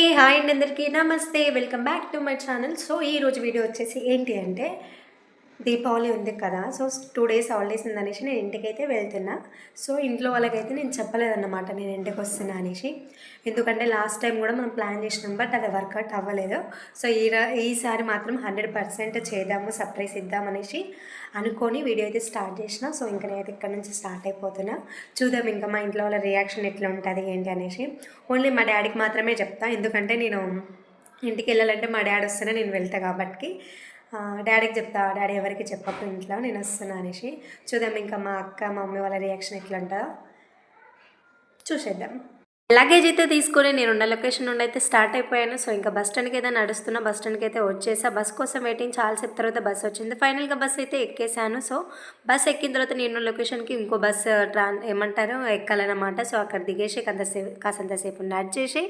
Hey hi అండి అందరికీ నమస్తే. Welcome back to my channel. So ఈరోజు వీడియో వచ్చేసి ఏంటి అంటే దీపావళి ఉంది కదా! సో 2 డేస్ హాలిడేస్ ఉందనేసి నేను ఇంటికైతే వెళ్తున్నా. సో ఇంట్లో వాళ్ళకైతే నేను చెప్పలేదన్నమాట నేను ఇంటికొస్తున్నా అనేసి. ఎందుకంటే లాస్ట్ టైం కూడా మనం ప్లాన్ చేసినాం. బట్ అది వర్కౌట్ అవ్వలేదు. సో ఈసారి మాత్రం 100% చేద్దాము, సర్ప్రైజ్ ఇద్దామనేసి అనుకోని వీడియో అయితే స్టార్ట్ చేసిన. సో ఇంక నేనైతే ఇక్కడ నుంచి స్టార్ట్ అయిపోతున్నా. చూద్దాం ఇంకా మా ఇంట్లో వాళ్ళ రియాక్షన్ ఎట్లా ఉంటుంది ఏంటి అనేసి. ఓన్లీ మా డాడీకి మాత్రమే చెప్తా. ఎందుకంటే నేను ఇంటికి వెళ్ళాలంటే మా డాడీ వస్తేనే నేను వెళ్తా కాబట్టి డాడీకి చెప్తా. డాడీ ఎవరికి చెప్పకు ఇంట్లో నేను వస్తున్నా అనేసి. చూద్దాం ఇంకా మా అక్క మా మమ్మీ వాళ్ళ రియాక్షన్ ఎట్లా ఉంటుందో చూసేద్దాం. లగేజ్ అయితే తీసుకొని నేనున్న లొకేషన్ నుండి అయితే స్టార్ట్ అయిపోయాను. సో ఇంకా బస్ స్టాండ్కి అయితే నడుస్తున్నా. బస్ స్టాండ్కి అయితే వచ్చేసా. బస్ కోసం వెయిటింగ్ చాలాసేపు తర్వాత బస్ వచ్చింది. ఫైనల్గా బస్ అయితే ఎక్కేసాను. సో బస్ ఎక్కిన తర్వాత నేను లొకేషన్కి ఇంకో బస్ ఏమంటారు ఎక్కాలన్నమాట. సో అక్కడ దిగేసి కాసంతసేపు నడిచేసి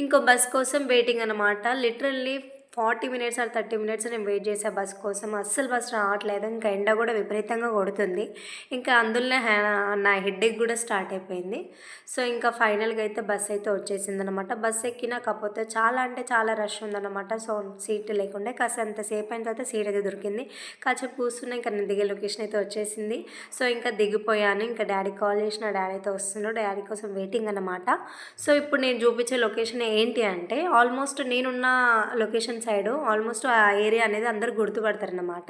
ఇంకో బస్ కోసం వెయిటింగ్ అనమాట. లిటరల్లీ 40 మినిట్స్ ఆర్ 30 మినిట్స్ నేను వెయిట్ చేసా బస్ కోసం. అస్సలు బస్ రావట్లేదు. ఇంకా ఎండ కూడా విపరీతంగా కొడుతుంది. ఇంకా అందులోనే నా హెడ్ఏక్ కూడా స్టార్ట్ అయిపోయింది. సో ఇంకా ఫైనల్గా అయితే బస్ అయితే వచ్చేసింది అనమాట. బస్ ఎక్కినా కాకపోతే చాలా అంటే చాలా రష్ ఉందన్నమాట. సో సీట్ లేకుండా కాసేపు అయిన తర్వాత సీట్ అయితే దొరికింది. కాసేపు కూర్చున్నా ఇంకా నేను దిగే లొకేషన్ అయితే వచ్చేసింది. సో ఇంకా దిగిపోయాను. ఇంకా డాడీ కాల్ చేసిన డాడీ అయితే వస్తున్నాడు. డాడీ కోసం వెయిటింగ్ అనమాట. సో ఇప్పుడు నేను చూపించే లొకేషన్ ఏంటి అంటే ఆల్మోస్ట్ నేనున్న లొకేషన్ సైడ్ ఆల్మోస్ట్ ఆ ఏరియా అనేది అందరు గుర్తుపడతారనమాట.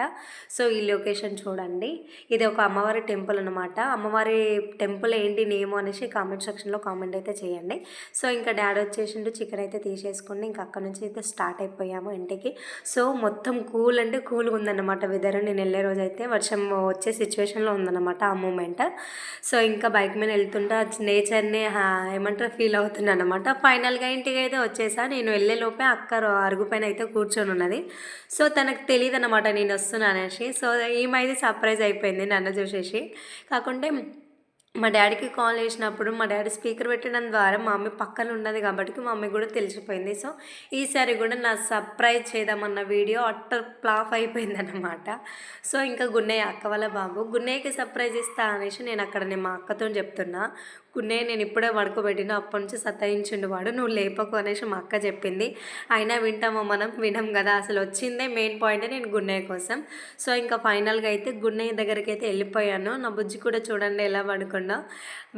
సో ఈ లొకేషన్ చూడండి. ఇది ఒక అమ్మవారి టెంపుల్ అనమాట. అమ్మవారి టెంపుల్ ఏంటి నేమ్ అనేసి కామెంట్ సెక్షన్లో కామెంట్ అయితే చేయండి. సో ఇంకా డాడీ వచ్చేసిండు. చికెన్ అయితే తీసేసుకుని ఇంకా అక్కడ నుంచి అయితే స్టార్ట్ అయిపోయాము ఇంటికి. సో మొత్తం కూల్ అంటే కూల్గా ఉందన్నమాట వెదర్. నేను వెళ్ళే రోజు అయితే వర్షం వచ్చే సిచ్యువేషన్లో ఉందన్నమాట ఆ మూమెంట్. సో ఇంకా బైక్ మీద వెళ్తుంటా నేచర్ని ఏమంటారు ఫీల్ అవుతున్నాను అనమాట. ఫైనల్గా ఇంటికి అయితే వచ్చేసా. నేను వెళ్ళే లోపే అక్క అరుగు పైన అయితే కూర్చొని ఉన్నది. సో తనకు తెలియదు అనమాట నేను వస్తున్నాను అనేసి. సో ఈమె అయితే సర్ప్రైజ్ అయిపోయింది నన్ను చూసేసి. కాకుంటే మా డాడీకి కాల్ చేసినప్పుడు మా డాడీ స్పీకర్ పెట్టడం ద్వారా మా మమ్మీ పక్కన ఉన్నది కాబట్టి మా మమ్మీ కూడా తెలిసిపోయింది. సో ఈసారి కూడా నా సర్ప్రైజ్ చేద్దామన్న వీడియో అట్టర్ ఫ్లాప్ అయిపోయిందన్నమాట. సో ఇంకా గున్నయ్య అక్క వాళ్ళ బాబు గున్నయ్యకి సర్ప్రైజ్ ఇస్తా అనేసి నేను మా అక్కతో చెప్తున్నా. గున్నయ్య నేను ఇప్పుడే పడుకోబెట్టిన అప్పటి నుంచి సతాయించిండు వాడు, నువ్వు లేపకు అనేసి మా అక్క చెప్పింది. అయినా వింటామో మనం వినం కదా. అసలు వచ్చిందే మెయిన్ పాయింటే నేను గున్నయ్య కోసం. సో ఇంకా ఫైనల్గా అయితే గున్నయ్య దగ్గరికి అయితే వెళ్ళిపోయాను. నా బుజ్జి కూడా చూడండి ఎలా పడుకున్నా.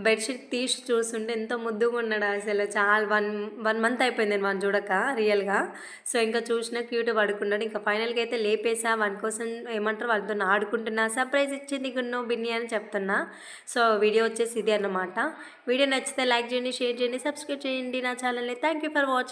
బెడ్షీట్ తీసి చూస్తుంటే ఎంత ముద్దుగా ఉన్నాడు అసలు. చాలా వన్ మంత్ అయిపోయింది నేను వాడిని చూడక రియల్గా. సో ఇంకా చూసిన క్యూట్ పడుకున్నాడు. ఇంకా ఫైనల్గా అయితే లేపేసా. వాని కోసం ఏమంటారు వాళ్ళతో ఆడుకుంటున్నా. సర్ప్రైజ్ ఇచ్చింది గున్ను బిన్ని అని చెప్తున్నా. సో వీడియో వచ్చేసి ఇది అన్నమాట. వీడియో నచ్చితే లైక్ చేయండి, షేర్ చేయండి, సబ్స్క్రైబ్ చేయండి నా ఛానల్ని. Thank you for watching.